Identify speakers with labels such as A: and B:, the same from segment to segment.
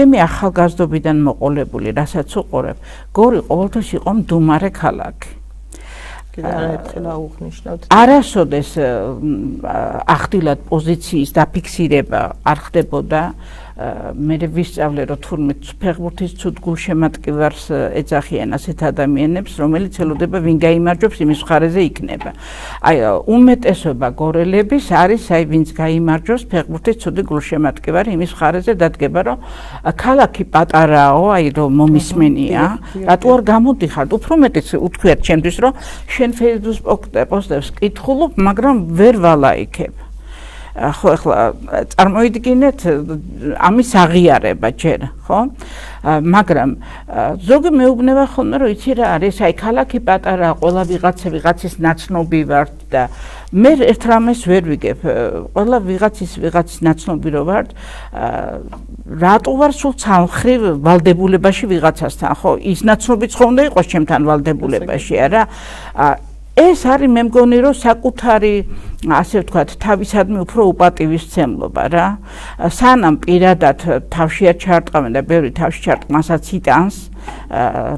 A: ჩემი ახალგაზრდობიდან მოყოლებული, რასაც უყურებ, გორი ყოველთვის იყო მდუმარე ქალაქი. არასოდეს ახდილად პოზიციის დაფიქსირება არ ხდებოდა. მე ვისწავლე რომ თურმე ფეხბურთის ცუდ გულშემატკივარს ეძახიან ასეთ ადამიანებს, რომელიც ელოდება ვინ გაიმარჯვებს იმის მხარეზე იქნება. აი უმეტესობა გორელების არის აი ვინც გაიმარჯვებს ფეხბურთის ცუდი გულშემატკივარი იმის მხარეზე დადგება რომ ქალაქი პატარაო, აი რომ მომისმენია, რატო არ გამოდიხარ? უფრო მეტიც უთქვიათ ჩემთვის რომ შენ Facebook პოსტებს კითხულობ, მაგრამ ვერ ვალაიქებ. ხო ახლა წარმოიდგინეთ ამის აღიარება ჯერ, ხო? მაგრამ ზოგი მეუბნება ხოლმე რომ იცი რა არის, აი ქალაქი პატარა, ყველა ვიღაცის ნაცნობი ვართ და მე ერთ რამეს ვერ ვიგებ, ყველა ვიღაცის ნაცნობი რო ვართ, რატო ვარ სულ სამხრივ ვალდებულებაში ვიღაცასთან, ხო? ის ნაცნობიც ხო უნდა იყოს ჩემთან ვალდებულებაში, არა? ეს არის მე მგონი რომ საკუთარი ასე ვთქვათ თავისადმი უფრო უპატივისცემლობა რა სანამ პირადად თავში არ ჩარტყავენ და ბევრი თავში ჩარტყმასაც იტანს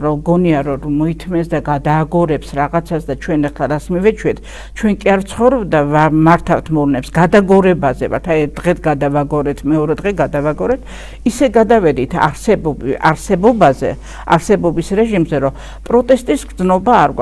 A: რომ გონია რომ მოითმეს და გადააგორებს რაღაცას და ჩვენ ახლა რას მივეჩვეთ ჩვენ კი არ ვცხოვრობ და მართავთ მოვლენებს გადაგორებაზე ვართ აი დღეს გადავაგორეთ მეორე დღე გადავაგორეთ ისე გადავედით არსებობაზე არსებობის რეჟიმზე რომ პროტესტის გზნობა არ გვაქვს